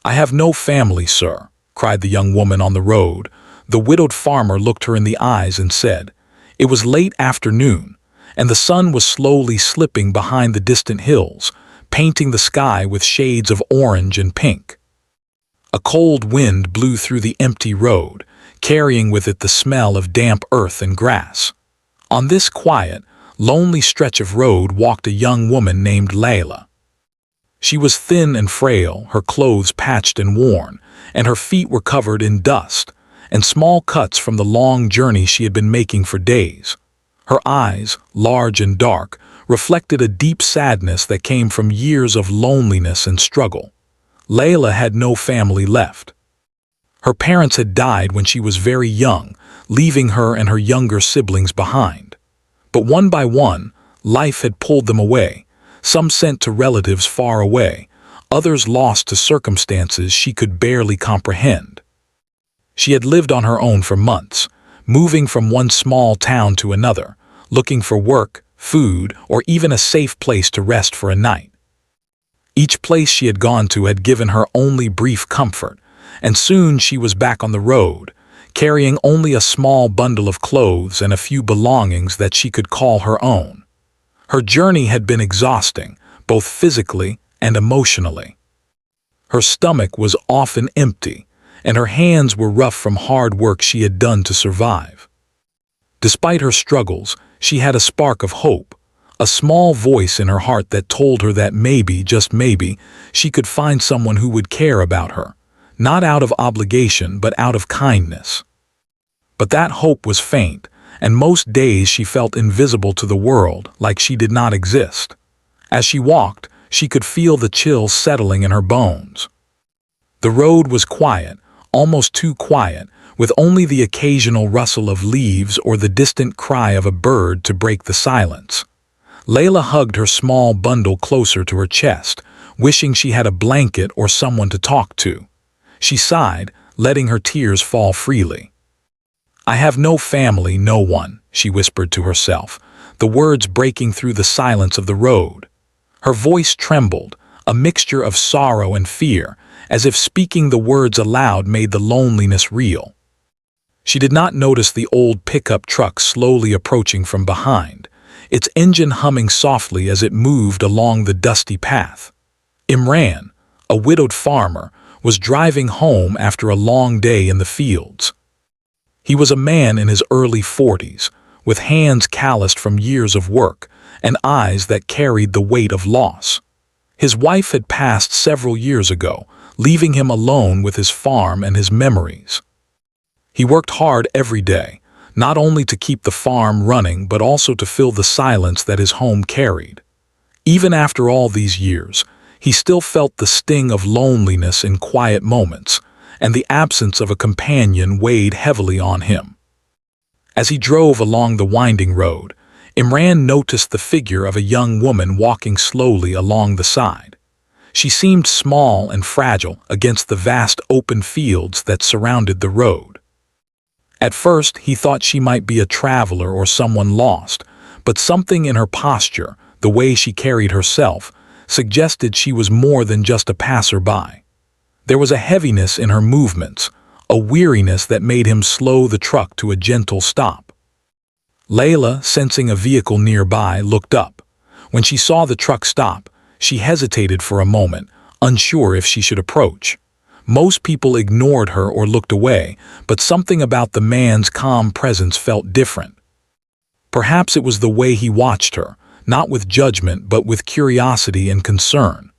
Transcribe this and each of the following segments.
"I have no family, sir," cried the young woman on the road. The widowed farmer looked her in the eyes and said, It was late afternoon, and the sun was slowly slipping behind the distant hills, painting the sky with shades of orange and pink. A cold wind blew through the empty road, carrying with it the smell of damp earth and grass. On this quiet, lonely stretch of road walked a young woman named Layla. She was thin and frail, her clothes patched and worn, and her feet were covered in dust and small cuts from the long journey she had been making for days. Her eyes, large and dark, reflected a deep sadness that came from years of loneliness and struggle. Layla had no family left. Her parents had died when she was very young, leaving her and her younger siblings behind. But one by one, life had pulled them away, some sent to relatives far away, others lost to circumstances she could barely comprehend. She had lived on her own for months, moving from one small town to another, looking for work, food, or even a safe place to rest for a night. Each place she had gone to had given her only brief comfort, and soon she was back on the road, carrying only a small bundle of clothes and a few belongings that she could call her own. Her journey had been exhausting, both physically and emotionally. Her stomach was often empty, and her hands were rough from hard work she had done to survive. Despite her struggles, she had a spark of hope, a small voice in her heart that told her that maybe, just maybe, she could find someone who would care about her, not out of obligation but out of kindness. But that hope was faint, and most days she felt invisible to the world, like she did not exist. As she walked, she could feel the chill settling in her bones. The road was quiet, almost too quiet, with only the occasional rustle of leaves or the distant cry of a bird to break the silence. Layla hugged her small bundle closer to her chest, wishing she had a blanket or someone to talk to. She sighed, letting her tears fall freely. "I have no family, no one," she whispered to herself, the words breaking through the silence of the road. Her voice trembled, a mixture of sorrow and fear, as if speaking the words aloud made the loneliness real. She did not notice the old pickup truck slowly approaching from behind, its engine humming softly as it moved along the dusty path. Imran, a widowed farmer, was driving home after a long day in the fields. He was a man in his early 40s, with hands calloused from years of work and eyes that carried the weight of loss. His wife had passed several years ago, leaving him alone with his farm and his memories. He worked hard every day, not only to keep the farm running but also to fill the silence that his home carried. Even after all these years, he still felt the sting of loneliness in quiet moments, and the absence of a companion weighed heavily on him. As he drove along the winding road, Imran noticed the figure of a young woman walking slowly along the side. She seemed small and fragile against the vast open fields that surrounded the road. At first, he thought she might be a traveler or someone lost, but something in her posture, the way she carried herself, suggested she was more than just a passerby. There was a heaviness in her movements, a weariness that made him slow the truck to a gentle stop. Layla, sensing a vehicle nearby, looked up. When she saw the truck stop, she hesitated for a moment, unsure if she should approach. Most people ignored her or looked away, but something about the man's calm presence felt different. Perhaps it was the way he watched her, not with judgment but with curiosity and concern.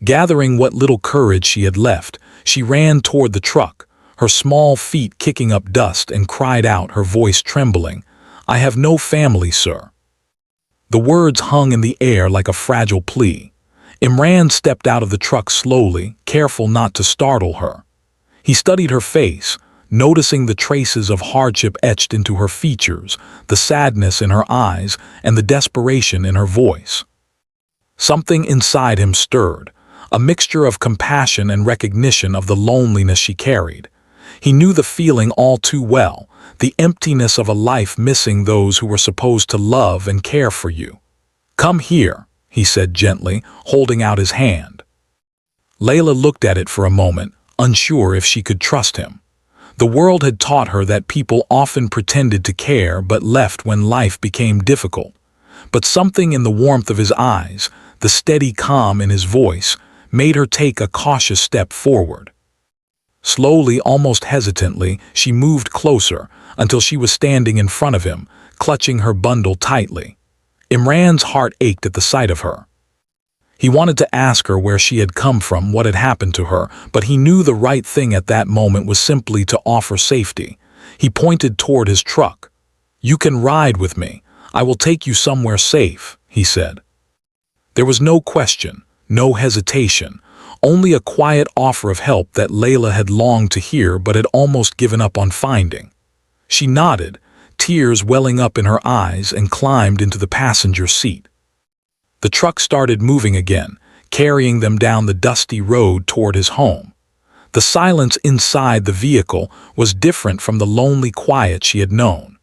Gathering what little courage she had left, she ran toward the truck, her small feet kicking up dust, and cried out, her voice trembling, "I have no family, sir." The words hung in the air like a fragile plea. Imran stepped out of the truck slowly, careful not to startle her. He studied her face, noticing the traces of hardship etched into her features, the sadness in her eyes, and the desperation in her voice. Something inside him stirred, a mixture of compassion and recognition of the loneliness she carried. He knew the feeling all too well, the emptiness of a life missing those who were supposed to love and care for you. "Come here," he said gently, holding out his hand. Layla looked at it for a moment, unsure if she could trust him. The world had taught her that people often pretended to care but left when life became difficult. But something in the warmth of his eyes, the steady calm in his voice, made her take a cautious step forward. Slowly, almost hesitantly, she moved closer until she was standing in front of him, clutching her bundle tightly. Imran's heart ached at the sight of her. He wanted to ask her where she had come from, what had happened to her, but he knew the right thing at that moment was simply to offer safety. He pointed toward his truck. "You can ride with me. I will take you somewhere safe," he said. There was no question, no hesitation, only a quiet offer of help that Layla had longed to hear but had almost given up on finding. She nodded, tears welling up in her eyes, and climbed into the passenger seat. The truck started moving again, carrying them down the dusty road toward his home. The silence inside the vehicle was different from the lonely quiet she had known.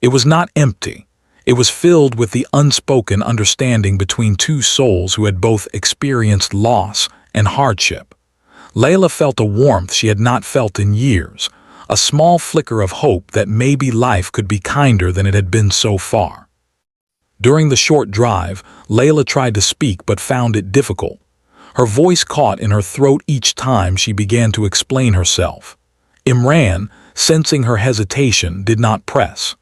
It was not empty. It was filled with the unspoken understanding between two souls who had both experienced loss and hardship. Layla felt a warmth she had not felt in years, a small flicker of hope that maybe life could be kinder than it had been so far. During the short drive, Layla tried to speak but found it difficult. Her voice caught in her throat each time she began to explain herself. Imran, sensing her hesitation, did not press.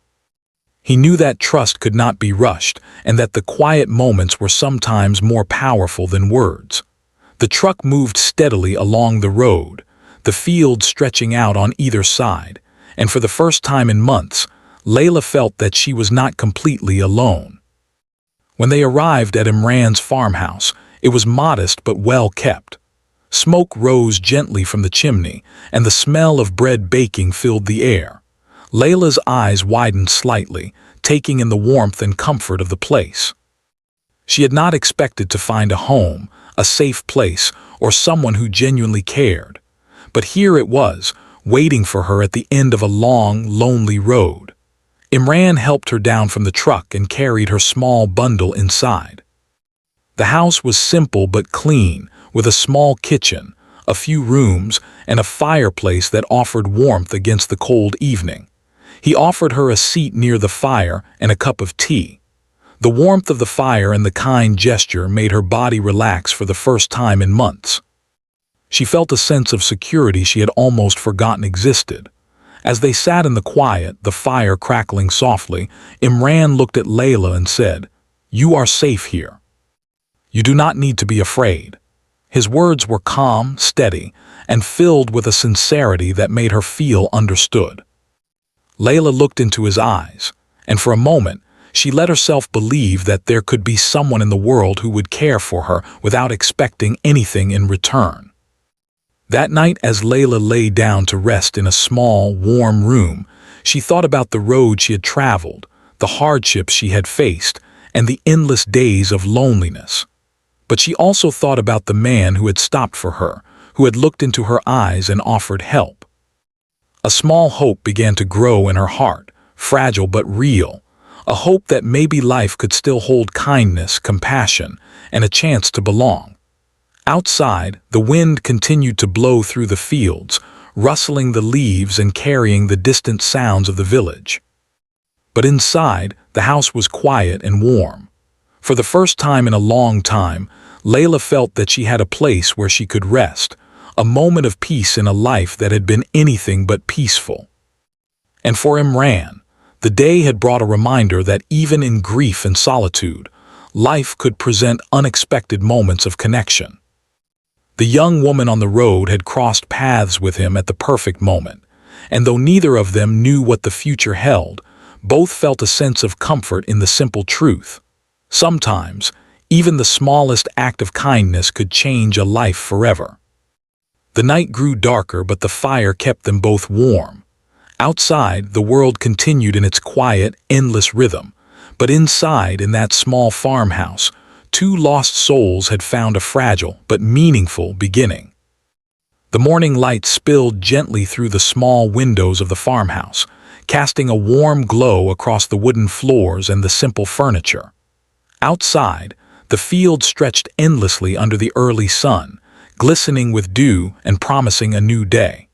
He knew that trust could not be rushed and that the quiet moments were sometimes more powerful than words. The truck moved steadily along the road, the fields stretching out on either side, and for the first time in months, Layla felt that she was not completely alone. When they arrived at Imran's farmhouse, it was modest but well kept. Smoke rose gently from the chimney, and the smell of bread baking filled the air. Layla's eyes widened slightly, taking in the warmth and comfort of the place. She had not expected to find a home, a safe place, or someone who genuinely cared. But here it was, waiting for her at the end of a long, lonely road. Imran helped her down from the truck and carried her small bundle inside. The house was simple but clean, with a small kitchen, a few rooms, and a fireplace that offered warmth against the cold evening. He offered her a seat near the fire and a cup of tea. The warmth of the fire and the kind gesture made her body relax for the first time in months. She felt a sense of security she had almost forgotten existed. As they sat in the quiet, the fire crackling softly, Imran looked at Layla and said, "You are safe here. You do not need to be afraid." His words were calm, steady, and filled with a sincerity that made her feel understood. Layla looked into his eyes, and for a moment, she let herself believe that there could be someone in the world who would care for her without expecting anything in return. That night, as Layla lay down to rest in a small, warm room, she thought about the road she had traveled, the hardships she had faced, and the endless days of loneliness. But she also thought about the man who had stopped for her, who had looked into her eyes and offered help. A small hope began to grow in her heart, fragile but real, a hope that maybe life could still hold kindness, compassion, and a chance to belong. Outside, the wind continued to blow through the fields, rustling the leaves and carrying the distant sounds of the village. But inside, the house was quiet and warm. For the first time in a long time, Layla felt that she had a place where she could rest, a moment of peace in a life that had been anything but peaceful. And for Imran, the day had brought a reminder that even in grief and solitude, life could present unexpected moments of connection. The young woman on the road had crossed paths with him at the perfect moment, and though neither of them knew what the future held, both felt a sense of comfort in the simple truth. Sometimes, even the smallest act of kindness could change a life forever. The night grew darker, but the fire kept them both warm. Outside, the world continued in its quiet, endless rhythm, but inside, in that small farmhouse, two lost souls had found a fragile but meaningful beginning. The morning light spilled gently through the small windows of the farmhouse, casting a warm glow across the wooden floors and the simple furniture. Outside, the field stretched endlessly under the early sun, glistening with dew and promising a new day.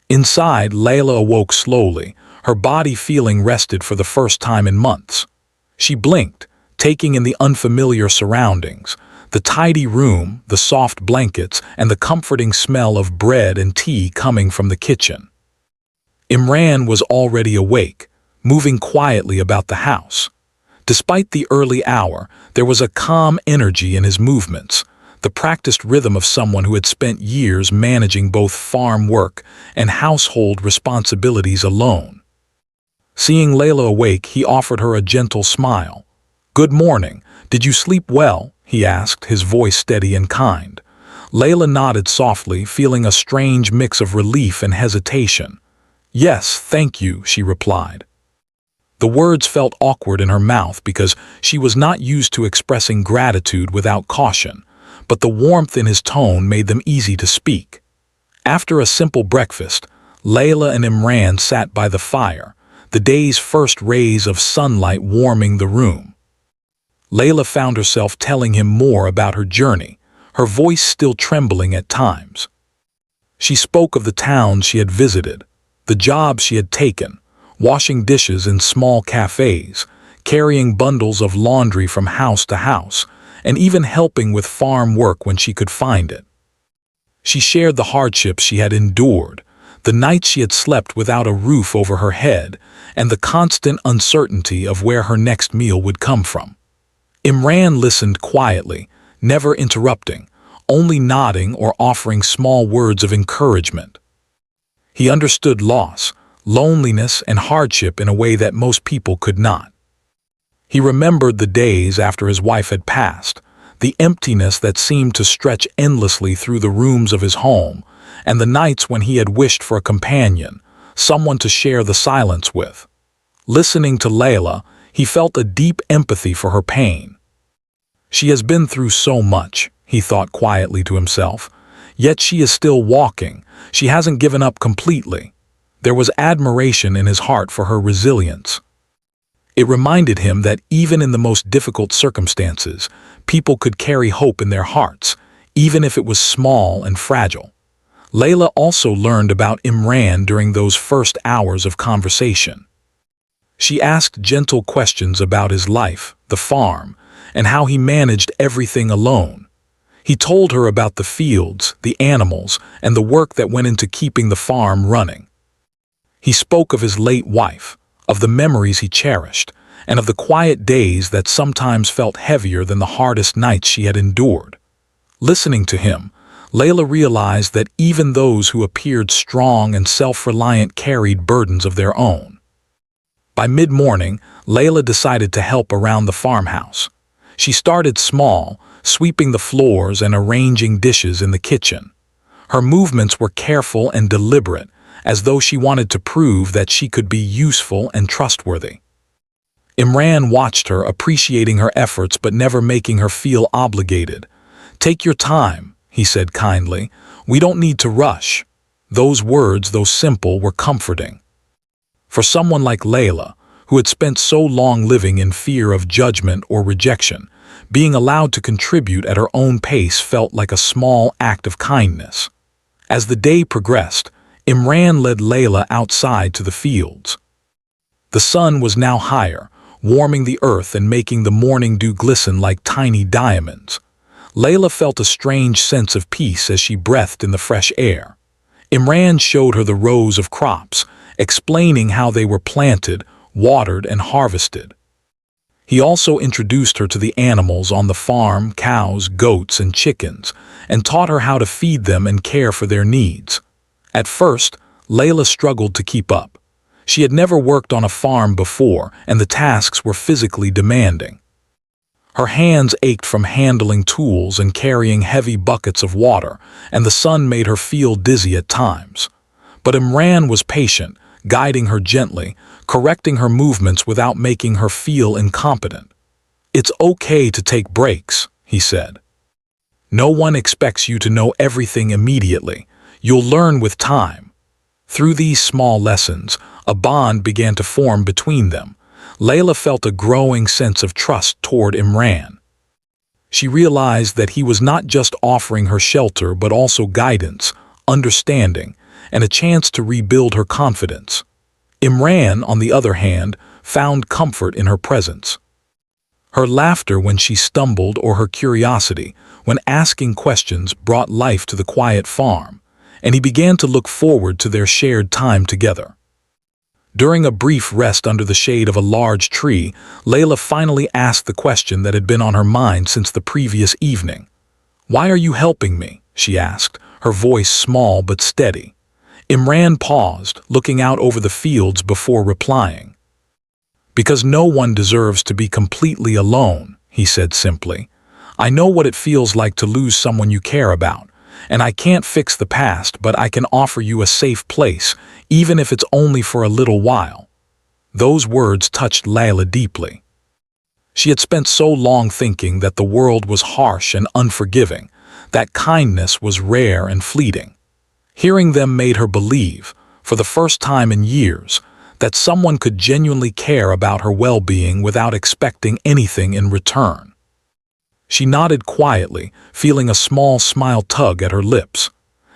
Inside, Layla awoke slowly, her body feeling rested for the first time in months. She blinked, taking in the unfamiliar surroundings, the tidy room, the soft blankets, and the comforting smell of bread and tea coming from the kitchen. Imran was already awake, moving quietly about the house. Despite the early hour, there was a calm energy in his movements, the practiced rhythm of someone who had spent years managing both farm work and household responsibilities alone. Seeing Layla awake, he offered her a gentle smile. "Good morning. Did you sleep well?" he asked, his voice steady and kind. Layla nodded softly, feeling a strange mix of relief and hesitation. "Yes, thank you," she replied. The words felt awkward in her mouth because she was not used to expressing gratitude without caution, but the warmth in his tone made them easy to speak. After a simple breakfast, Layla and Imran sat by the fire, the day's first rays of sunlight warming the room. Layla found herself telling him more about her journey, her voice still trembling at times. She spoke of the towns she had visited, the jobs she had taken, washing dishes in small cafes, carrying bundles of laundry from house to house, and even helping with farm work when she could find it. She shared the hardships she had endured, the nights she had slept without a roof over her head, and the constant uncertainty of where her next meal would come from. Imran listened quietly, never interrupting, only nodding or offering small words of encouragement. He understood loss, loneliness, and hardship in a way that most people could not. He remembered the days after his wife had passed, the emptiness that seemed to stretch endlessly through the rooms of his home, and the nights when he had wished for a companion, someone to share the silence with. Listening to Layla, he felt a deep empathy for her pain. She has been through so much, he thought quietly to himself, yet she is still walking. She hasn't given up completely. There was admiration in his heart for her resilience. It reminded him that even in the most difficult circumstances, people could carry hope in their hearts, even if it was small and fragile. Layla also learned about Imran during those first hours of conversation. She asked gentle questions about his life, the farm, and how he managed everything alone. He told her about the fields, the animals, and the work that went into keeping the farm running. He spoke of his late wife, of the memories he cherished, and of the quiet days that sometimes felt heavier than the hardest nights she had endured. Listening to him, Layla realized that even those who appeared strong and self-reliant carried burdens of their own. By mid-morning, Layla decided to help around the farmhouse. She started small, sweeping the floors and arranging dishes in the kitchen. Her movements were careful and deliberate, as though she wanted to prove that she could be useful and trustworthy. Imran watched her, appreciating her efforts but never making her feel obligated. "Take your time," he said kindly. "We don't need to rush." Those words, though simple, were comforting. For someone like Layla, who had spent so long living in fear of judgment or rejection, being allowed to contribute at her own pace felt like a small act of kindness. As the day progressed, Imran led Layla outside to the fields. The sun was now higher, warming the earth and making the morning dew glisten like tiny diamonds. Layla felt a strange sense of peace as she breathed in the fresh air. Imran showed her the rows of crops, explaining how they were planted, watered, and harvested. He also introduced her to the animals on the farm, cows, goats, and chickens, and taught her how to feed them and care for their needs. At first, Layla struggled to keep up. She had never worked on a farm before, and the tasks were physically demanding. Her hands ached from handling tools and carrying heavy buckets of water, and the sun made her feel dizzy at times. But Imran was patient, guiding her gently, correcting her movements without making her feel incompetent. "It's okay to take breaks," he said. "No one expects you to know everything immediately. You'll learn with time." Through these small lessons, a bond began to form between them. Layla felt a growing sense of trust toward Imran. She realized that he was not just offering her shelter but also guidance, understanding, and a chance to rebuild her confidence. Imran, on the other hand, found comfort in her presence. Her laughter when she stumbled or her curiosity when asking questions brought life to the quiet farm, and he began to look forward to their shared time together. During a brief rest under the shade of a large tree, Layla finally asked the question that had been on her mind since the previous evening. "Why are you helping me?" she asked, her voice small but steady. Imran paused, looking out over the fields before replying. "Because no one deserves to be completely alone," he said simply. "I know what it feels like to lose someone you care about, and I can't fix the past, but I can offer you a safe place, even if it's only for a little while." Those words touched Layla deeply. She had spent so long thinking that the world was harsh and unforgiving, that kindness was rare and fleeting. Hearing them made her believe, for the first time in years, that someone could genuinely care about her well-being without expecting anything in return. She nodded quietly, feeling a small smile tug at her lips.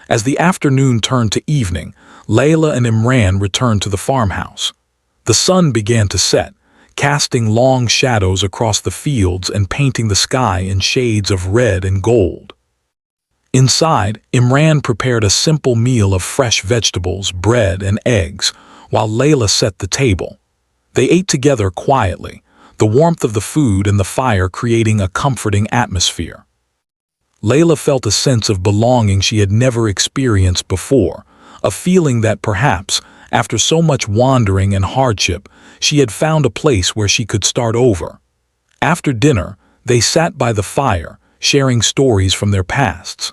As the afternoon turned to evening, Layla and Imran returned to the farmhouse. The sun began to set, casting long shadows across the fields and painting the sky in shades of red and gold. Inside, Imran prepared a simple meal of fresh vegetables, bread, and eggs, while Layla set the table. They ate together quietly, the warmth of the food and the fire creating a comforting atmosphere. Layla felt a sense of belonging she had never experienced before, a feeling that perhaps, after so much wandering and hardship, she had found a place where she could start over. After dinner, they sat by the fire, sharing stories from their pasts.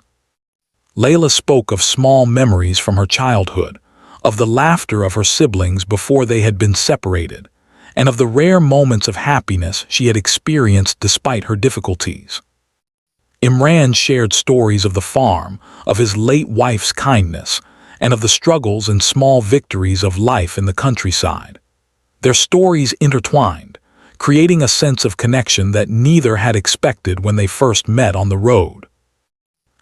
Layla spoke of small memories from her childhood, of the laughter of her siblings before they had been separated, and of the rare moments of happiness she had experienced despite her difficulties. Imran shared stories of the farm, of his late wife's kindness, and of the struggles and small victories of life in the countryside. Their stories intertwined, creating a sense of connection that neither had expected when they first met on the road.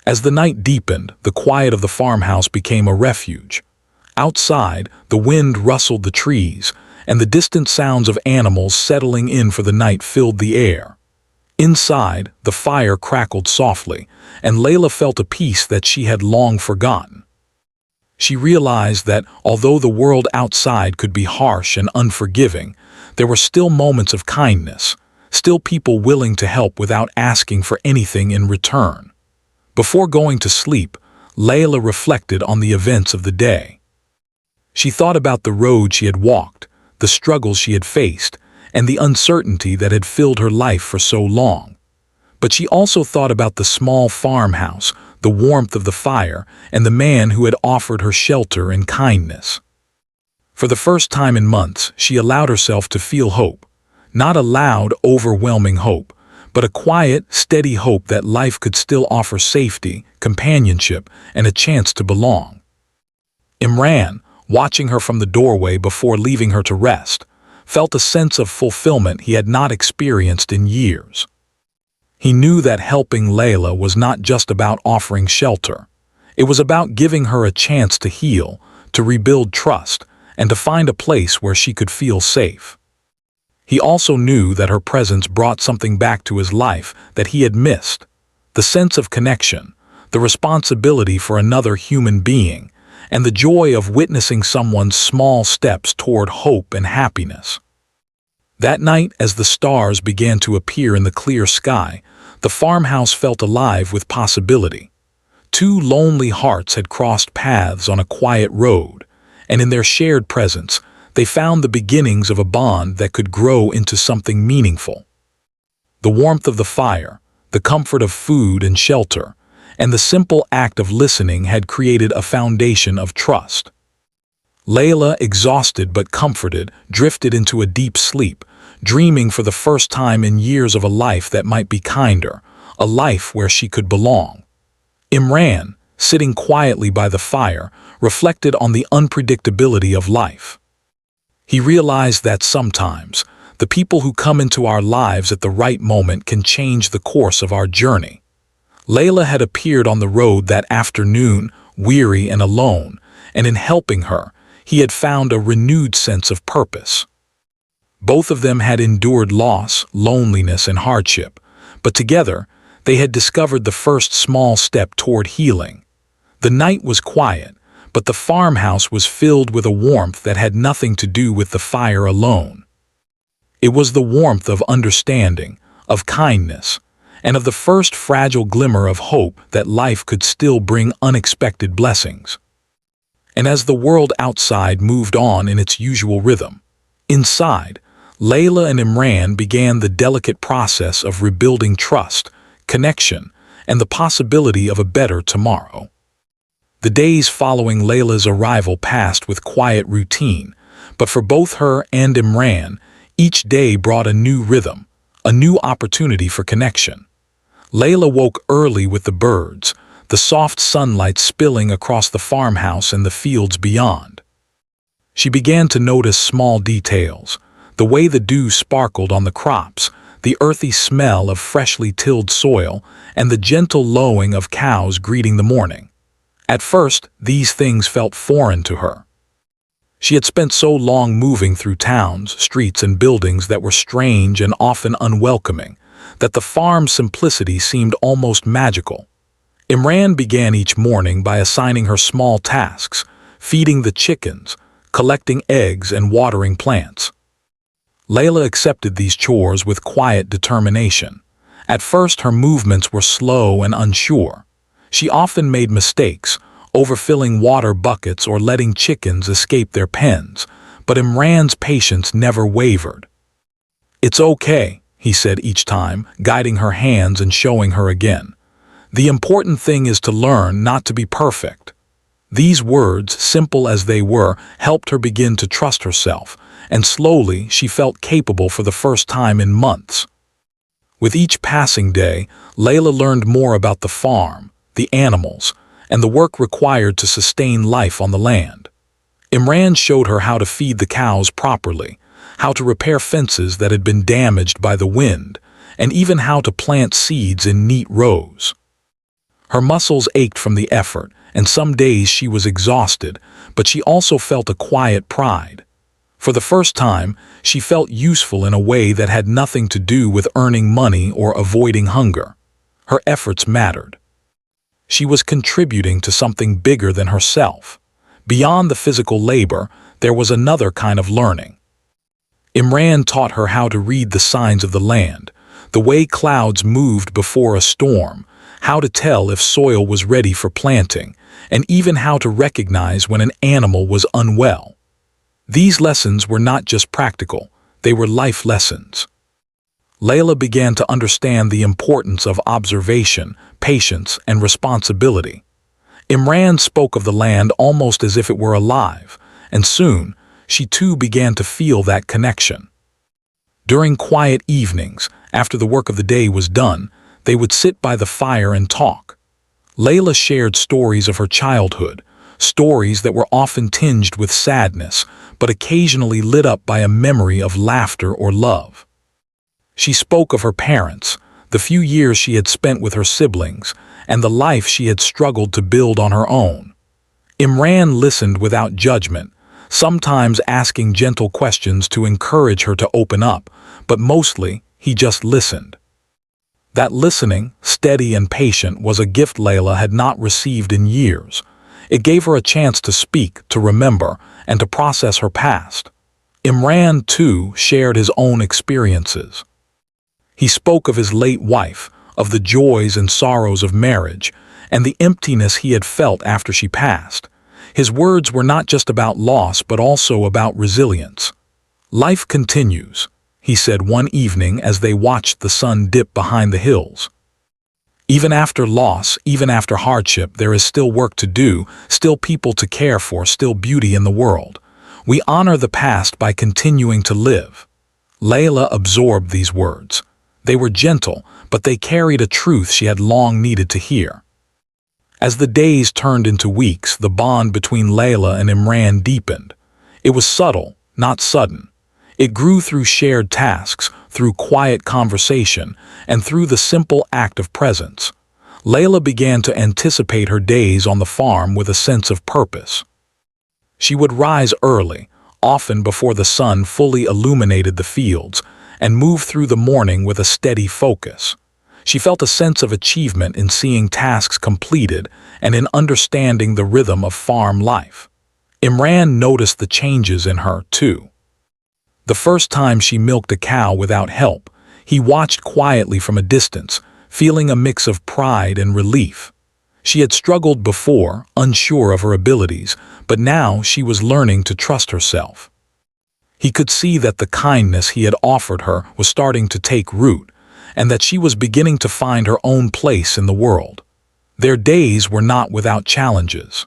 As the night deepened, the quiet of the farmhouse became a refuge. Outside, the wind rustled the trees, and the distant sounds of animals settling in for the night filled the air. Inside, the fire crackled softly, and Layla felt a peace that she had long forgotten. She realized that, although the world outside could be harsh and unforgiving, there were still moments of kindness, still people willing to help without asking for anything in return. Before going to sleep, Layla reflected on the events of the day. She thought about the road she had walked, the struggles she had faced, and the uncertainty that had filled her life for so long. But she also thought about the small farmhouse, the warmth of the fire, and the man who had offered her shelter and kindness. For the first time in months, she allowed herself to feel hope. Not a loud, overwhelming hope, but a quiet, steady hope that life could still offer safety, companionship, and a chance to belong. Imran, watching her from the doorway before leaving her to rest, felt a sense of fulfillment he had not experienced in years. He knew that helping Layla was not just about offering shelter. It was about giving her a chance to heal, to rebuild trust, and to find a place where she could feel safe. He also knew that her presence brought something back to his life that he had missed: the sense of connection, the responsibility for another human being, and the joy of witnessing someone's small steps toward hope and happiness. That night, as the stars began to appear in the clear sky, the farmhouse felt alive with possibility. Two lonely hearts had crossed paths on a quiet road, and in their shared presence, they found the beginnings of a bond that could grow into something meaningful. The warmth of the fire, the comfort of food and shelter, and the simple act of listening had created a foundation of trust. Layla, exhausted but comforted, drifted into a deep sleep, dreaming for the first time in years of a life that might be kinder, a life where she could belong. Imran, sitting quietly by the fire, reflected on the unpredictability of life. He realized that sometimes, The people who come into our lives at the right moment can change the course of our journey. Layla had appeared on the road that afternoon, weary and alone, and in helping her, he had found a renewed sense of purpose. Both of them had endured loss, loneliness, and hardship, but together, they had discovered the first small step toward healing. The night was quiet, but the farmhouse was filled with a warmth that had nothing to do with the fire alone. It was the warmth of understanding, of kindness, and of the first fragile glimmer of hope that life could still bring unexpected blessings. And as the world outside moved on in its usual rhythm, inside, Layla and Imran began the delicate process of rebuilding trust, connection, and the possibility of a better tomorrow. The days following Layla's arrival passed with quiet routine, but for both her and Imran, each day brought a new rhythm, a new opportunity for connection. Layla woke early with the birds, the soft sunlight spilling across the farmhouse and the fields beyond. She began to notice small details, the way the dew sparkled on the crops, the earthy smell of freshly tilled soil, and the gentle lowing of cows greeting the morning. At first, these things felt foreign to her. She had spent so long moving through towns, streets, and buildings that were strange and often unwelcoming, that the farm's simplicity seemed almost magical. Imran began each morning by assigning her small tasks, feeding the chickens, collecting eggs, and watering plants. Layla accepted these chores with quiet determination. At first, her movements were slow and unsure. She often made mistakes, overfilling water buckets or letting chickens escape their pens, but Imran's patience never wavered. "It's okay," he said each time, guiding her hands and showing her again. "The important thing is to learn not to be perfect." These words, simple as they were, helped her begin to trust herself, and slowly she felt capable for the first time in months. With each passing day, Layla learned more about the farm, the animals, and the work required to sustain life on the land. Imran showed her how to feed the cows properly, how to repair fences that had been damaged by the wind, and even how to plant seeds in neat rows. Her muscles ached from the effort, and some days she was exhausted, but she also felt a quiet pride. For the first time, she felt useful in a way that had nothing to do with earning money or avoiding hunger. Her efforts mattered. She was contributing to something bigger than herself. Beyond the physical labor, there was another kind of learning. Imran taught her how to read the signs of the land, the way clouds moved before a storm, how to tell if soil was ready for planting, and even how to recognize when an animal was unwell. These lessons were not just practical, they were life lessons. Layla began to understand the importance of observation, patience, and responsibility. Imran spoke of the land almost as if it were alive, and soon, she too began to feel that connection. During quiet evenings, after the work of the day was done, they would sit by the fire and talk. Layla shared stories of her childhood, stories that were often tinged with sadness, but occasionally lit up by a memory of laughter or love. She spoke of her parents, the few years she had spent with her siblings, and the life she had struggled to build on her own. Imran listened without judgment, sometimes asking gentle questions to encourage her to open up, but mostly he just listened. That listening, steady and patient, was a gift Layla had not received in years. It gave her a chance to speak, to remember, and to process her past. Imran, too, shared his own experiences. He spoke of his late wife, of the joys and sorrows of marriage, and the emptiness he had felt after she passed. His words were not just about loss, but also about resilience. "Life continues," he said one evening as they watched the sun dip behind the hills. "Even after loss, even after hardship, there is still work to do, still people to care for, still beauty in the world. We honor the past by continuing to live." Layla absorbed these words. They were gentle, but they carried a truth she had long needed to hear. As the days turned into weeks, the bond between Layla and Imran deepened. It was subtle, not sudden. It grew through shared tasks, through quiet conversation, and through the simple act of presence. Layla began to anticipate her days on the farm with a sense of purpose. She would rise early, often before the sun fully illuminated the fields, and move through the morning with a steady focus. She felt a sense of achievement in seeing tasks completed and in understanding the rhythm of farm life. Imran noticed the changes in her, too. The first time she milked a cow without help, he watched quietly from a distance, feeling a mix of pride and relief. She had struggled before, unsure of her abilities, but now she was learning to trust herself. He could see that the kindness he had offered her was starting to take root, and that she was beginning to find her own place in the world. Their days were not without challenges.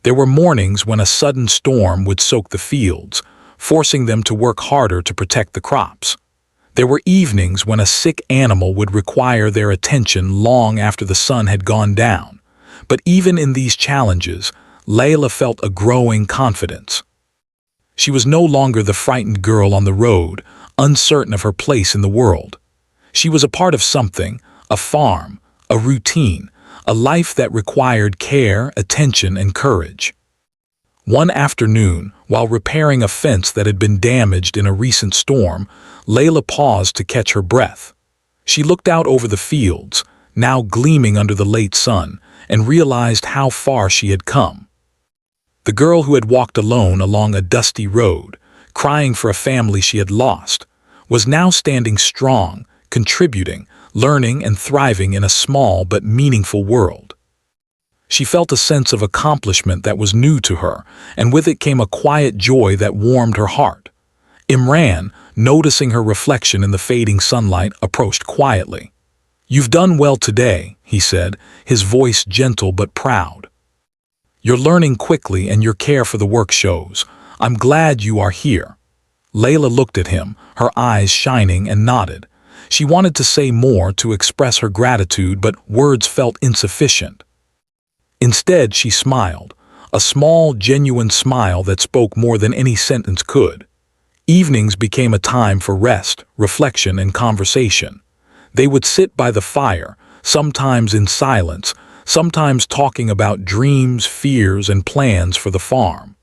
There were mornings when a sudden storm would soak the fields, forcing them to work harder to protect the crops. There were evenings when a sick animal would require their attention long after the sun had gone down. But even in these challenges, Layla felt a growing confidence. She was no longer the frightened girl on the road, uncertain of her place in the world. She was a part of something, a farm, a routine, a life that required care, attention, and courage. One afternoon, while repairing a fence that had been damaged in a recent storm, Layla paused to catch her breath. She looked out over the fields, now gleaming under the late sun, and realized how far she had come. The girl who had walked alone along a dusty road, crying for a family she had lost, was now standing strong, contributing, learning, and thriving in a small but meaningful world. She felt a sense of accomplishment that was new to her, and with it came a quiet joy that warmed her heart. Imran, noticing her reflection in the fading sunlight, approached quietly. "You've done well today," he said, his voice gentle but proud. "You're learning quickly and your care for the work shows. I'm glad you are here." Layla looked at him, her eyes shining, and nodded. She wanted to say more to express her gratitude, but words felt insufficient. Instead, she smiled, a small, genuine smile that spoke more than any sentence could. Evenings became a time for rest, reflection, and conversation. They would sit by the fire, sometimes in silence, sometimes talking about dreams, fears, and plans for the farm.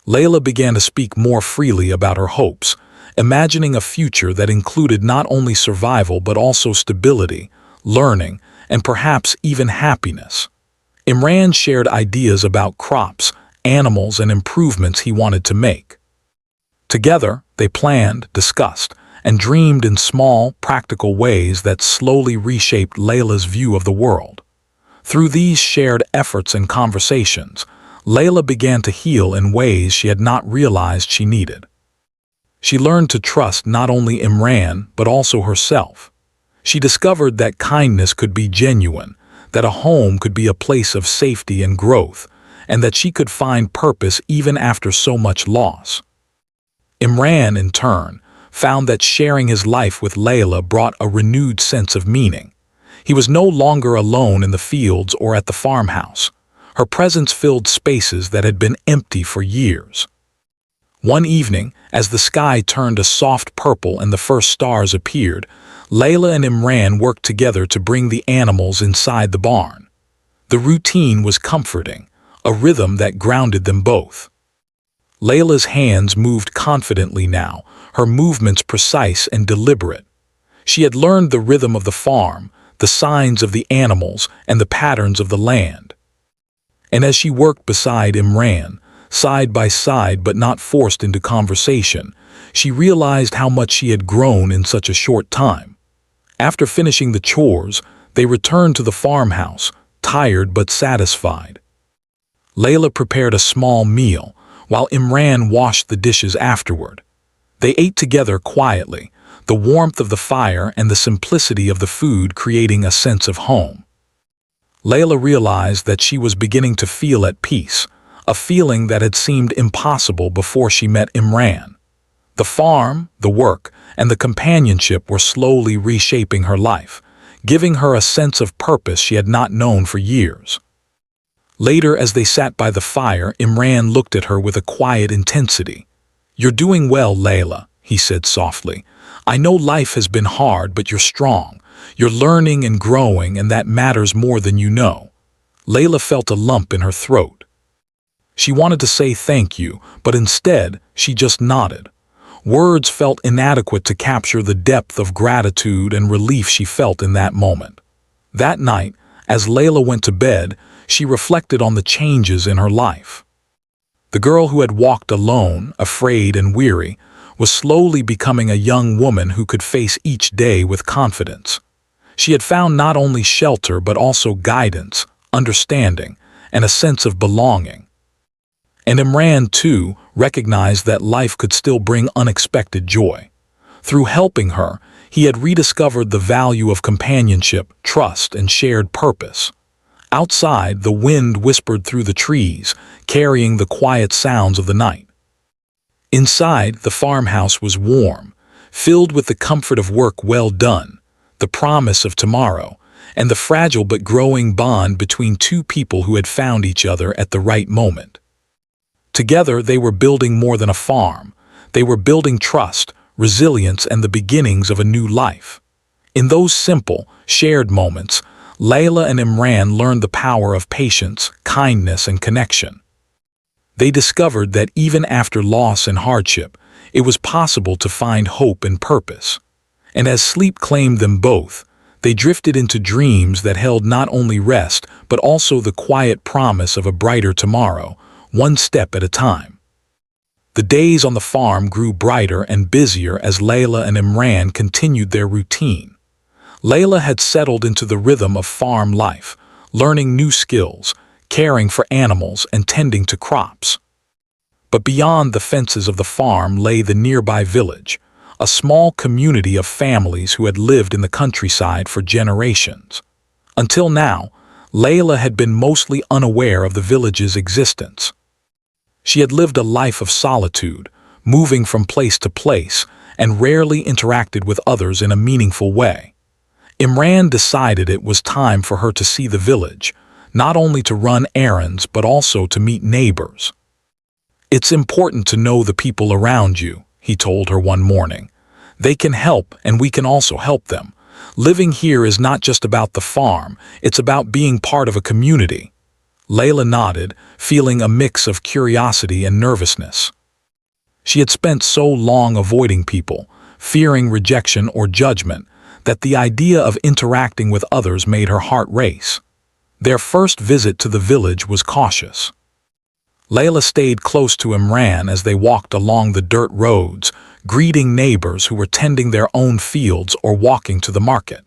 Layla began to speak more freely about her hopes, imagining a future that included not only survival but also stability, learning, and perhaps even happiness. Imran shared ideas about crops, animals, and improvements he wanted to make. Together, they planned, discussed, and dreamed in small, practical ways that slowly reshaped Layla's view of the world. Through these shared efforts and conversations, Layla began to heal in ways she had not realized she needed. She learned to trust not only Imran, but also herself. She discovered that kindness could be genuine, that a home could be a place of safety and growth, and that she could find purpose even after so much loss. Imran, in turn, found that sharing his life with Layla brought a renewed sense of meaning. He was no longer alone in the fields or at the farmhouse. Her presence filled spaces that had been empty for years. One evening, as the sky turned a soft purple and the first stars appeared, Layla and Imran worked together to bring the animals inside the barn. The routine was comforting, a rhythm that grounded them both. Layla's hands moved confidently now, her movements precise and deliberate. She had learned the rhythm of the farm, the signs of the animals, and the patterns of the land. And as she worked beside Imran, side by side but not forced into conversation, she realized how much she had grown in such a short time. After finishing the chores, they returned to the farmhouse, tired but satisfied. Layla prepared a small meal, while Imran washed the dishes afterward. They ate together quietly, the warmth of the fire and the simplicity of the food creating a sense of home. Layla realized that she was beginning to feel at peace, a feeling that had seemed impossible before she met Imran. The farm, the work, and the companionship were slowly reshaping her life, giving her a sense of purpose she had not known for years. Later, as they sat by the fire, Imran looked at her with a quiet intensity. "You're doing well, Layla," he said softly. "I know life has been hard, but you're strong. You're learning and growing, and that matters more than you know." Layla felt a lump in her throat. She wanted to say thank you, but instead she just nodded. Words felt inadequate to capture the depth of gratitude and relief she felt in that moment. That night, as Layla went to bed, she reflected on the changes in her life. The girl who had walked alone, afraid and weary, was slowly becoming a young woman who could face each day with confidence. She had found not only shelter but also guidance, understanding, and a sense of belonging. And Imran, too, recognized that life could still bring unexpected joy. Through helping her, he had rediscovered the value of companionship, trust, and shared purpose. Outside, the wind whispered through the trees, carrying the quiet sounds of the night. Inside, the farmhouse was warm, filled with the comfort of work well done, the promise of tomorrow, and the fragile but growing bond between two people who had found each other at the right moment. Together, they were building more than a farm. They were building trust, resilience, and the beginnings of a new life. In those simple, shared moments, Layla and Imran learned the power of patience, kindness, and connection. They discovered that even after loss and hardship, it was possible to find hope and purpose. And as sleep claimed them both, they drifted into dreams that held not only rest but also the quiet promise of a brighter tomorrow, one step at a time. The days on the farm grew brighter and busier as Layla and Imran continued their routine. Layla had settled into the rhythm of farm life, learning new skills, caring for animals, and tending to crops. But beyond the fences of the farm lay the nearby village, a small community of families who had lived in the countryside for generations. Until now, Layla had been mostly unaware of the village's existence. She had lived a life of solitude, moving from place to place, and rarely interacted with others in a meaningful way. Imran decided it was time for her to see the village, not only to run errands but also to meet neighbors. "It's important to know the people around you," he told her one morning. "They can help and we can also help them. Living here is not just about the farm, it's about being part of a community." Layla nodded, feeling a mix of curiosity and nervousness. She had spent so long avoiding people, fearing rejection or judgment, that the idea of interacting with others made her heart race. Their first visit to the village was cautious. Layla stayed close to Imran as they walked along the dirt roads, greeting neighbors who were tending their own fields or walking to the market.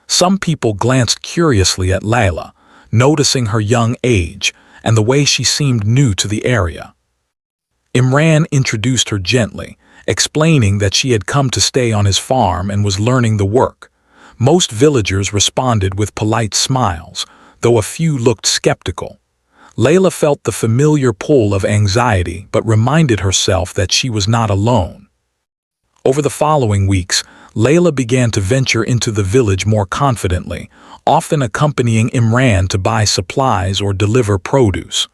Some people glanced curiously at Layla, noticing her young age and the way she seemed new to the area. Imran introduced her gently, explaining that she had come to stay on his farm and was learning the work. Most villagers responded with polite smiles, though a few looked skeptical. Layla felt the familiar pull of anxiety but reminded herself that she was not alone. Over the following weeks, Layla began to venture into the village more confidently, often accompanying Imran to buy supplies or deliver produce.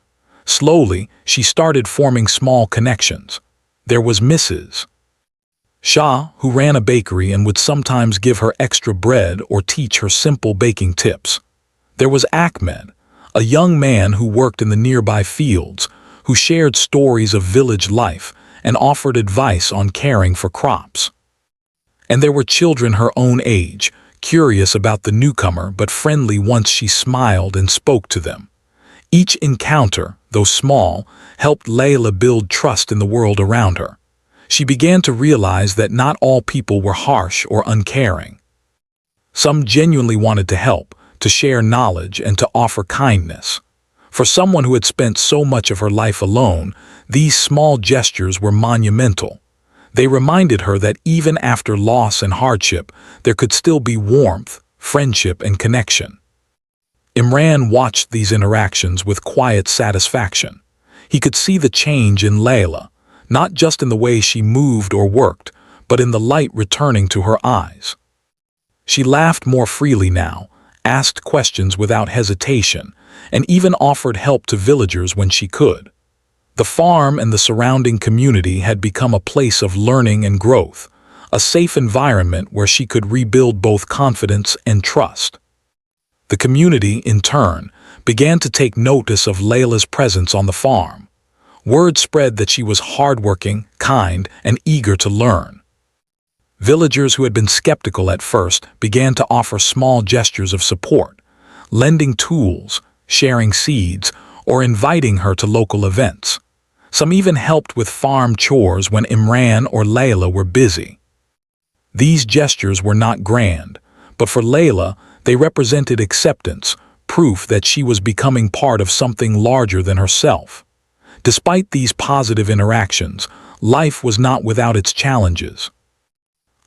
Slowly, she started forming small connections. There was Mrs. Shah, who ran a bakery and would sometimes give her extra bread or teach her simple baking tips. There was Ahmed, a young man who worked in the nearby fields, who shared stories of village life and offered advice on caring for crops. And there were children her own age, curious about the newcomer but friendly once she smiled and spoke to them. Each encounter, though small, helped Layla build trust in the world around her. She began to realize that not all people were harsh or uncaring. Some genuinely wanted to help, to share knowledge, and to offer kindness. For someone who had spent so much of her life alone, these small gestures were monumental. They reminded her that even after loss and hardship, there could still be warmth, friendship, and connection. Imran watched these interactions with quiet satisfaction. He could see the change in Layla, not just in the way she moved or worked, but in the light returning to her eyes. She laughed more freely now, asked questions without hesitation, and even offered help to villagers when she could. The farm and the surrounding community had become a place of learning and growth, a safe environment where she could rebuild both confidence and trust. The community, in turn, began to take notice of Layla's presence on the farm. Word spread that she was hardworking, kind, and eager to learn. Villagers who had been skeptical at first began to offer small gestures of support, lending tools, sharing seeds, or inviting her to local events. Some even helped with farm chores when Imran or Layla were busy. These gestures were not grand, but for Layla, they represented acceptance, proof that she was becoming part of something larger than herself. Despite these positive interactions, life was not without its challenges.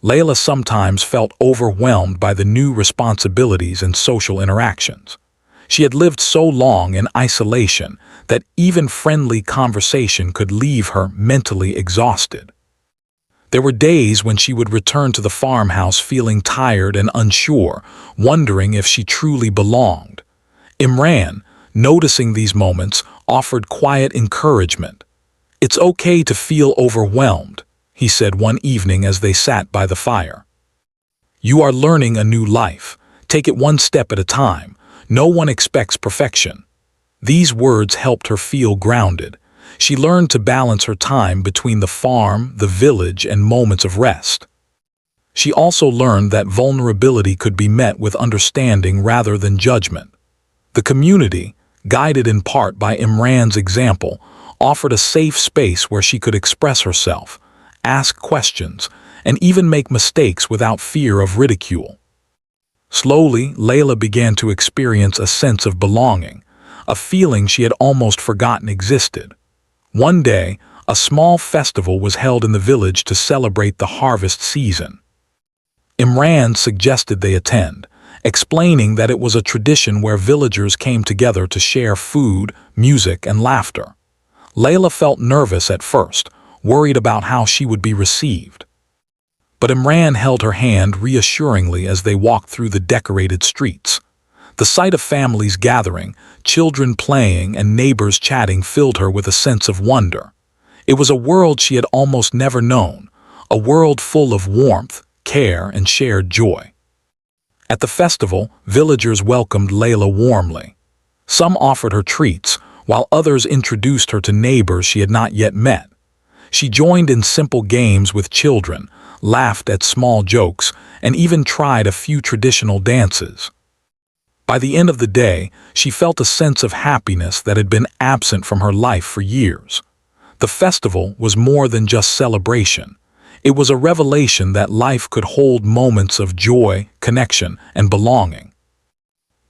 Layla sometimes felt overwhelmed by the new responsibilities and social interactions. She had lived so long in isolation that even friendly conversation could leave her mentally exhausted. There were days when she would return to the farmhouse feeling tired and unsure, wondering if she truly belonged. Imran, noticing these moments, offered quiet encouragement. "It's okay to feel overwhelmed," he said one evening as they sat by the fire. "You are learning a new life. Take it one step at a time. No one expects perfection." These words helped her feel grounded. She learned to balance her time between the farm, the village, and moments of rest. She also learned that vulnerability could be met with understanding rather than judgment. The community, guided in part by Imran's example, offered a safe space where she could express herself, ask questions, and even make mistakes without fear of ridicule. Slowly, Layla began to experience a sense of belonging, a feeling she had almost forgotten existed. One day, a small festival was held in the village to celebrate the harvest season. Imran suggested they attend, explaining that it was a tradition where villagers came together to share food, music, and laughter. Layla felt nervous at first, worried about how she would be received. But Imran held her hand reassuringly as they walked through the decorated streets. The sight of families gathering, children playing, and neighbors chatting filled her with a sense of wonder. It was a world she had almost never known, a world full of warmth, care, and shared joy. At the festival, villagers welcomed Layla warmly. Some offered her treats, while others introduced her to neighbors she had not yet met. She joined in simple games with children, laughed at small jokes, and even tried a few traditional dances. By the end of the day, she felt a sense of happiness that had been absent from her life for years. The festival was more than just celebration. It was a revelation that life could hold moments of joy, connection, and belonging.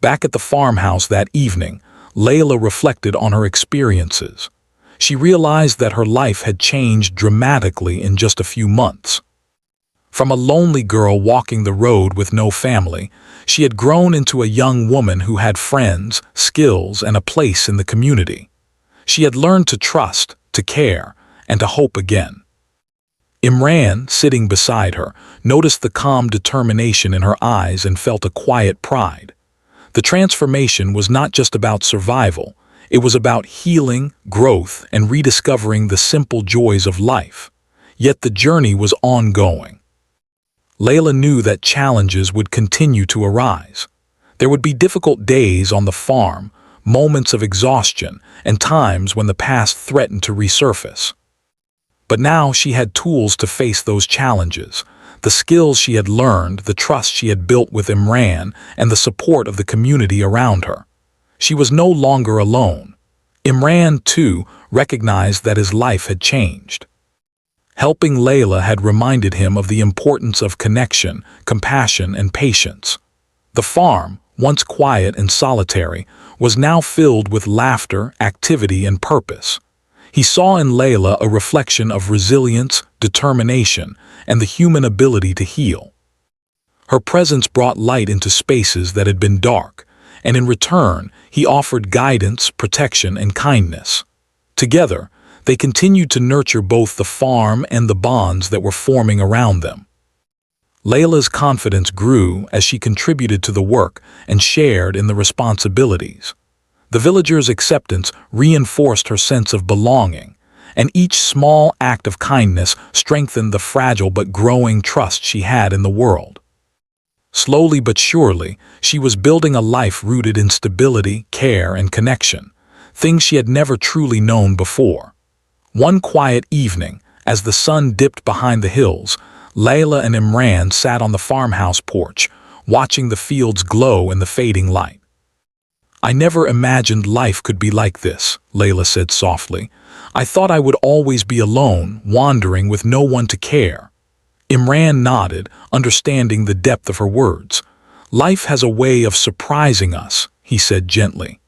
Back at the farmhouse that evening, Layla reflected on her experiences. She realized that her life had changed dramatically in just a few months. From a lonely girl walking the road with no family, she had grown into a young woman who had friends, skills, and a place in the community. She had learned to trust, to care, and to hope again. Imran, sitting beside her, noticed the calm determination in her eyes and felt a quiet pride. The transformation was not just about survival, it was about healing, growth, and rediscovering the simple joys of life. Yet the journey was ongoing. Layla knew that challenges would continue to arise. There would be difficult days on the farm, moments of exhaustion, and times when the past threatened to resurface. But now she had tools to face those challenges, the skills she had learned, the trust she had built with Imran, and the support of the community around her. She was no longer alone. Imran, too, recognized that his life had changed. Helping Layla had reminded him of the importance of connection, compassion, and patience. The farm, once quiet and solitary, was now filled with laughter, activity, and purpose. He saw in Layla a reflection of resilience, determination, and the human ability to heal. Her presence brought light into spaces that had been dark, and in return, he offered guidance, protection, and kindness. Together, they continued to nurture both the farm and the bonds that were forming around them. Layla's confidence grew as she contributed to the work and shared in the responsibilities. The villagers' acceptance reinforced her sense of belonging, and each small act of kindness strengthened the fragile but growing trust she had in the world. Slowly but surely, she was building a life rooted in stability, care, and connection, things she had never truly known before. One quiet evening, as the sun dipped behind the hills, Layla and Imran sat on the farmhouse porch, watching the fields glow in the fading light. "I never imagined life could be like this," Layla said softly. "I thought I would always be alone, wandering with no one to care." Imran nodded, understanding the depth of her words. "Life has a way of surprising us," he said gently.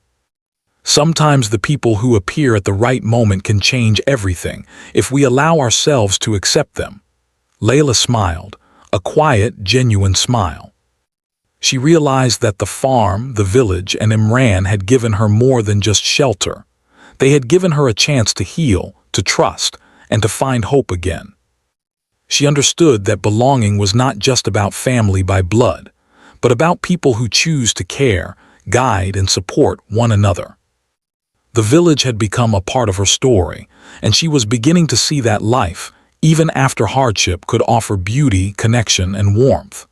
"Sometimes the people who appear at the right moment can change everything if we allow ourselves to accept them." Layla smiled, a quiet, genuine smile. She realized that the farm, the village, and Imran had given her more than just shelter. They had given her a chance to heal, to trust, and to find hope again. She understood that belonging was not just about family by blood, but about people who choose to care, guide, and support one another. The village had become a part of her story, and she was beginning to see that life, even after hardship, could offer beauty, connection, and warmth.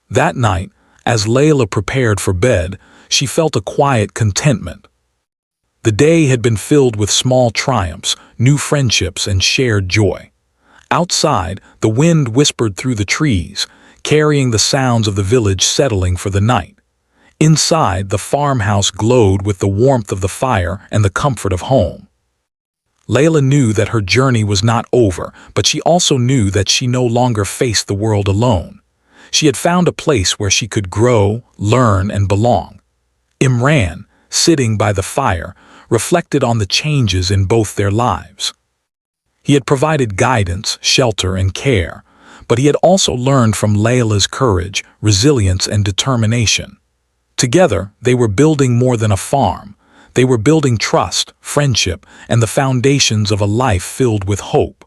That night, as Layla prepared for bed, she felt a quiet contentment. The day had been filled with small triumphs, new friendships, and shared joy. Outside, the wind whispered through the trees, carrying the sounds of the village settling for the night. Inside, the farmhouse glowed with the warmth of the fire and the comfort of home. Layla knew that her journey was not over, but she also knew that she no longer faced the world alone. She had found a place where she could grow, learn, and belong. Imran, sitting by the fire, reflected on the changes in both their lives. He had provided guidance, shelter, and care, but he had also learned from Layla's courage, resilience, and determination. Together, they were building more than a farm. They were building trust, friendship, and the foundations of a life filled with hope.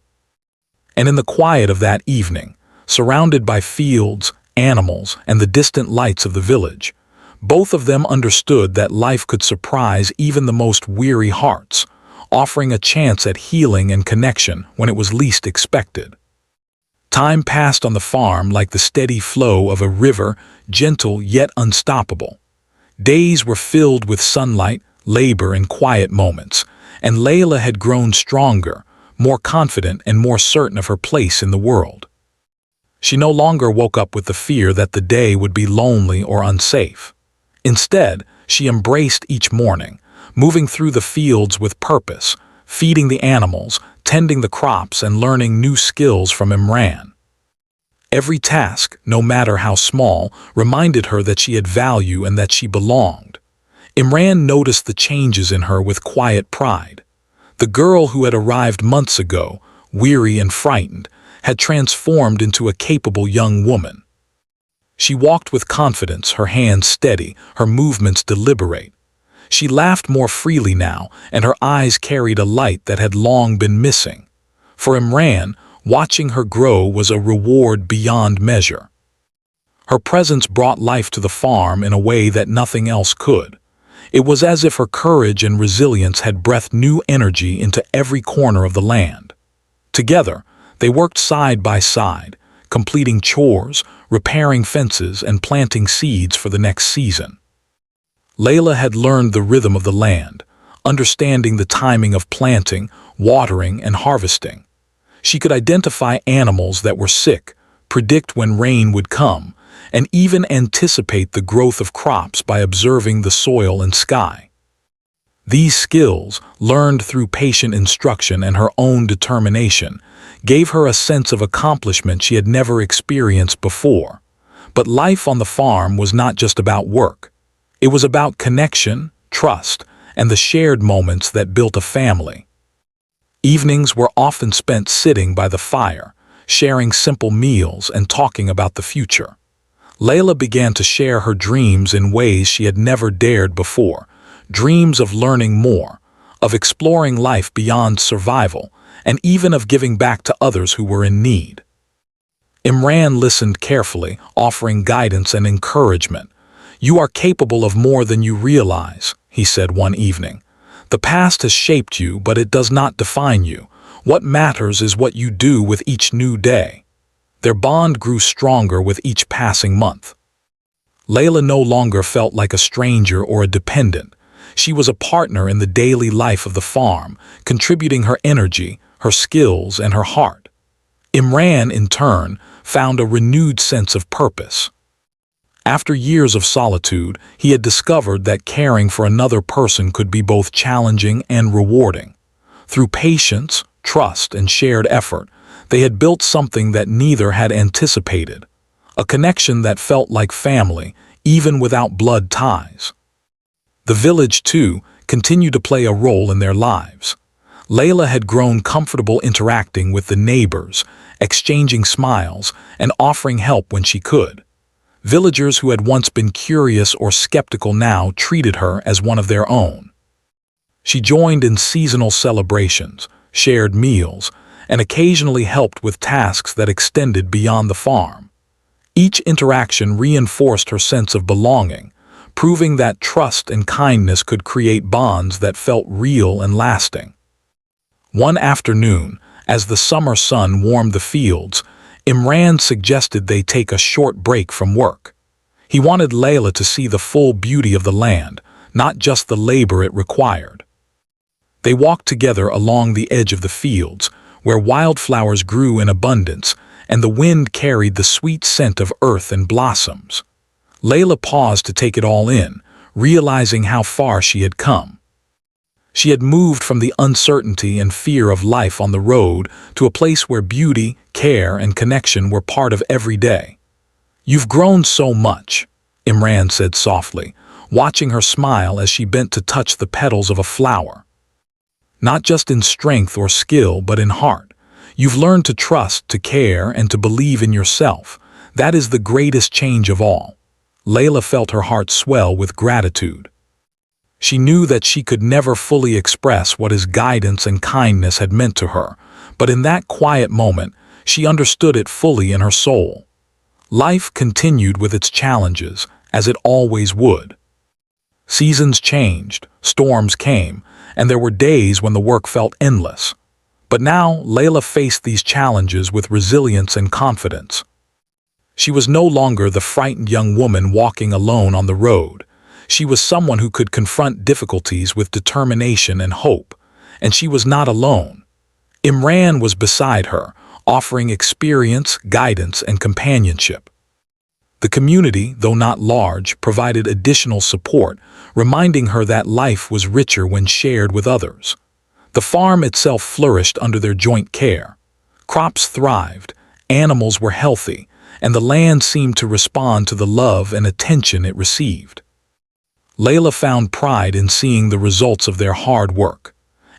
And in the quiet of that evening, surrounded by fields, animals, and the distant lights of the village, both of them understood that life could surprise even the most weary hearts, offering a chance at healing and connection when it was least expected. Time passed on the farm like the steady flow of a river, gentle yet unstoppable. Days were filled with sunlight, labor, and quiet moments, and Layla had grown stronger, more confident, and more certain of her place in the world. She no longer woke up with the fear that the day would be lonely or unsafe. Instead, she embraced each morning, moving through the fields with purpose, feeding the animals, tending the crops, and learning new skills from Imran. Every task, no matter how small, reminded her that she had value and that she belonged. Imran noticed the changes in her with quiet pride. The girl who had arrived months ago, weary and frightened, had transformed into a capable young woman. She walked with confidence, her hands steady, her movements deliberate. She laughed more freely now, and her eyes carried a light that had long been missing. For Imran, watching her grow was a reward beyond measure. Her presence brought life to the farm in a way that nothing else could. It was as if her courage and resilience had breathed new energy into every corner of the land. Together, they worked side by side, completing chores, repairing fences, and planting seeds for the next season. Layla had learned the rhythm of the land, understanding the timing of planting, watering, and harvesting. She could identify animals that were sick, predict when rain would come, and even anticipate the growth of crops by observing the soil and sky. These skills, learned through patient instruction and her own determination, gave her a sense of accomplishment she had never experienced before. But life on the farm was not just about work. It was about connection, trust, and the shared moments that built a family. Evenings were often spent sitting by the fire, sharing simple meals and talking about the future. Layla began to share her dreams in ways she had never dared before, dreams of learning more, of exploring life beyond survival, and even of giving back to others who were in need. Imran listened carefully, offering guidance and encouragement. "You are capable of more than you realize," he said one evening. "The past has shaped you, but it does not define you. What matters is what you do with each new day." Their bond grew stronger with each passing month. Layla no longer felt like a stranger or a dependent. She was a partner in the daily life of the farm, contributing her energy, her skills, and her heart. Imran, in turn, found a renewed sense of purpose. After years of solitude, he had discovered that caring for another person could be both challenging and rewarding. Through patience, trust, and shared effort, they had built something that neither had anticipated, a connection that felt like family, even without blood ties. The village, too, continued to play a role in their lives. Layla had grown comfortable interacting with the neighbors, exchanging smiles, and offering help when she could. Villagers who had once been curious or skeptical now treated her as one of their own. She joined in seasonal celebrations, shared meals, and occasionally helped with tasks that extended beyond the farm. Each interaction reinforced her sense of belonging, proving that trust and kindness could create bonds that felt real and lasting. One afternoon, as the summer sun warmed the fields, Imran suggested they take a short break from work. He wanted Layla to see the full beauty of the land, not just the labor it required. They walked together along the edge of the fields, where wildflowers grew in abundance, and the wind carried the sweet scent of earth and blossoms. Layla paused to take it all in, realizing how far she had come. She had moved from the uncertainty and fear of life on the road to a place where beauty, care, and connection were part of every day. "You've grown so much," Imran said softly, watching her smile as she bent to touch the petals of a flower. "Not just in strength or skill, but in heart. You've learned to trust, to care, and to believe in yourself. That is the greatest change of all." Layla felt her heart swell with gratitude. She knew that she could never fully express what his guidance and kindness had meant to her, but in that quiet moment, she understood it fully in her soul. Life continued with its challenges, as it always would. Seasons changed, storms came, and there were days when the work felt endless. But now, Layla faced these challenges with resilience and confidence. She was no longer the frightened young woman walking alone on the road. She was someone who could confront difficulties with determination and hope, and she was not alone. Imran was beside her, offering experience, guidance, and companionship. The community, though not large, provided additional support, reminding her that life was richer when shared with others. The farm itself flourished under their joint care. Crops thrived, animals were healthy, and the land seemed to respond to the love and attention it received. Layla found pride in seeing the results of their hard work.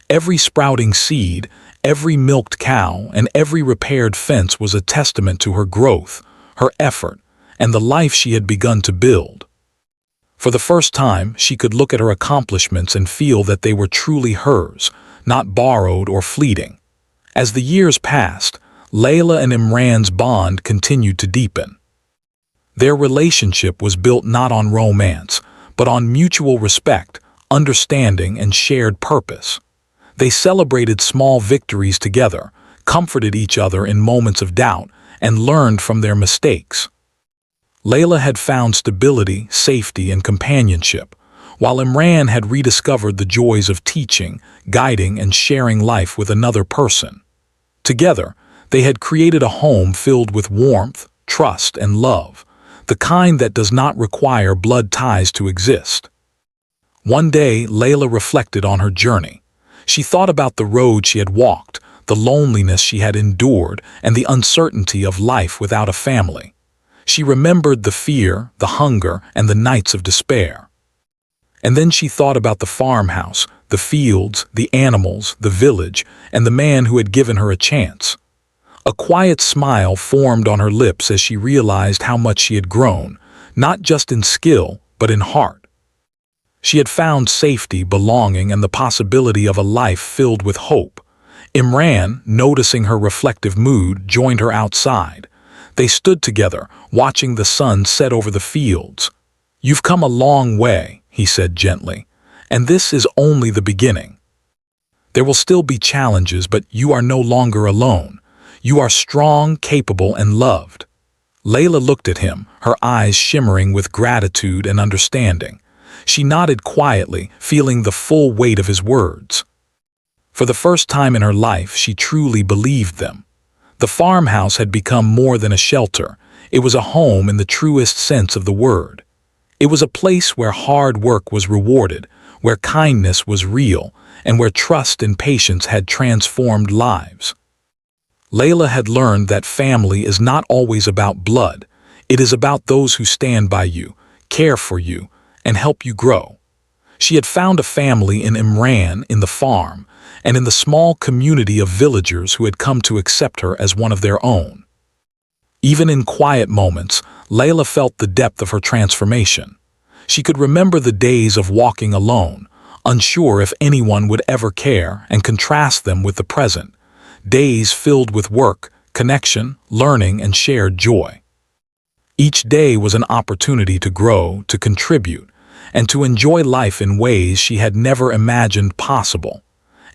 Every sprouting seed, every milked cow, and every repaired fence was a testament to her growth, her effort, and the life she had begun to build. For the first time, she could look at her accomplishments and feel that they were truly hers, not borrowed or fleeting. As the years passed, Layla and Imran's bond continued to deepen. Their relationship was built not on romance, but on mutual respect, understanding, and shared purpose. They celebrated small victories together, comforted each other in moments of doubt, and learned from their mistakes. Layla had found stability, safety, and companionship, while Imran had rediscovered the joys of teaching, guiding, and sharing life with another person. Together, they had created a home filled with warmth, trust, and love, the kind that does not require blood ties to exist. One day, Layla reflected on her journey. She thought about the road she had walked, the loneliness she had endured, and the uncertainty of life without a family. She remembered the fear, the hunger, and the nights of despair. And then she thought about the farmhouse, the fields, the animals, the village, and the man who had given her a chance. A quiet smile formed on her lips as she realized how much she had grown, not just in skill, but in heart. She had found safety, belonging, and the possibility of a life filled with hope. Imran, noticing her reflective mood, joined her outside. They stood together, watching the sun set over the fields. "You've come a long way," he said gently, "and this is only the beginning. There will still be challenges, but you are no longer alone. You are strong, capable, and loved." Layla looked at him, her eyes shimmering with gratitude and understanding. She nodded quietly, feeling the full weight of his words. For the first time in her life, she truly believed them. The farmhouse had become more than a shelter. It was a home in the truest sense of the word. It was a place where hard work was rewarded, where kindness was real, and where trust and patience had transformed lives. Layla had learned that family is not always about blood. It is about those who stand by you, care for you, and help you grow. She had found a family in Imran, in the farm, and in the small community of villagers who had come to accept her as one of their own. Even in quiet moments, Layla felt the depth of her transformation. She could remember the days of walking alone, unsure if anyone would ever care, and contrast them with the present, days filled with work, connection, learning, and shared joy. Each day was an opportunity to grow, to contribute, and to enjoy life in ways she had never imagined possible.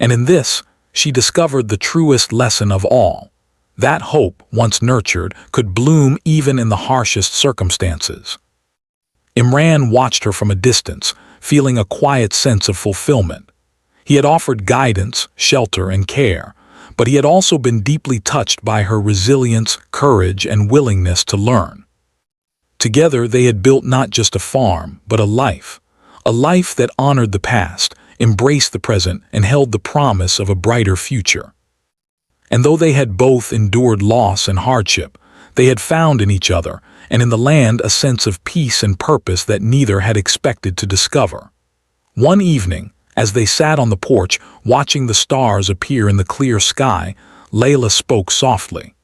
And in this, she discovered the truest lesson of all. That hope, once nurtured, could bloom even in the harshest circumstances. Imran watched her from a distance, feeling a quiet sense of fulfillment. He had offered guidance, shelter, and care, but he had also been deeply touched by her resilience, courage, and willingness to learn. Together, they had built not just a farm, but a life that honored the past, embraced the present, and held the promise of a brighter future. And though they had both endured loss and hardship, they had found in each other and in the land a sense of peace and purpose that neither had expected to discover. One evening, as they sat on the porch watching the stars appear in the clear sky, Layla spoke softly.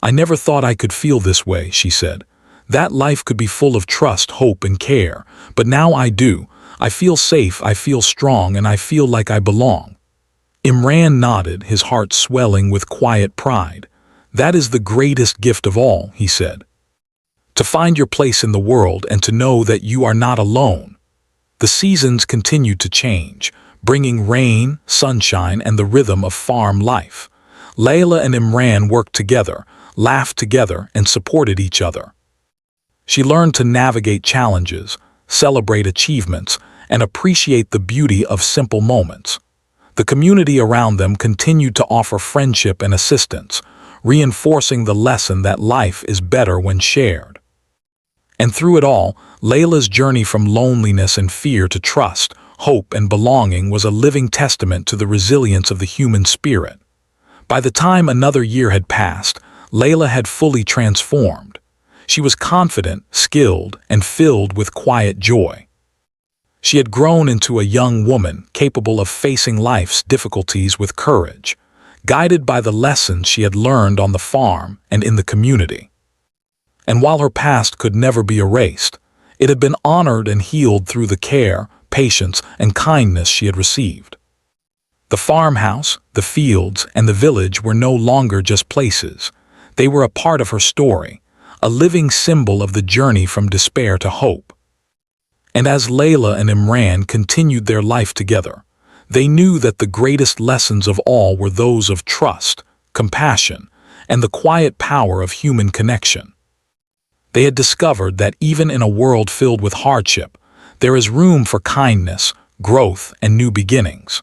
"I never thought I could feel this way," she said. "That life could be full of trust, hope, and care, but now I do. I feel safe, I feel strong, and I feel like I belong." Imran nodded, his heart swelling with quiet pride. "That is the greatest gift of all," he said. "To find your place in the world and to know that you are not alone." The seasons continued to change, bringing rain, sunshine, and the rhythm of farm life. Layla and Imran worked together, laughed together, and supported each other. She learned to navigate challenges, celebrate achievements, and appreciate the beauty of simple moments. The community around them continued to offer friendship and assistance, reinforcing the lesson that life is better when shared. And through it all, Layla's journey from loneliness and fear to trust, hope, and belonging was a living testament to the resilience of the human spirit. By the time another year had passed, Layla had fully transformed. She was confident, skilled, and filled with quiet joy. She had grown into a young woman capable of facing life's difficulties with courage, guided by the lessons she had learned on the farm and in the community. And while her past could never be erased, it had been honored and healed through the care, patience, and kindness she had received. The farmhouse, the fields, and the village were no longer just places. They were a part of her story, a living symbol of the journey from despair to hope. And as Layla and Imran continued their life together, they knew that the greatest lessons of all were those of trust, compassion, and the quiet power of human connection. They had discovered that even in a world filled with hardship, there is room for kindness, growth, and new beginnings.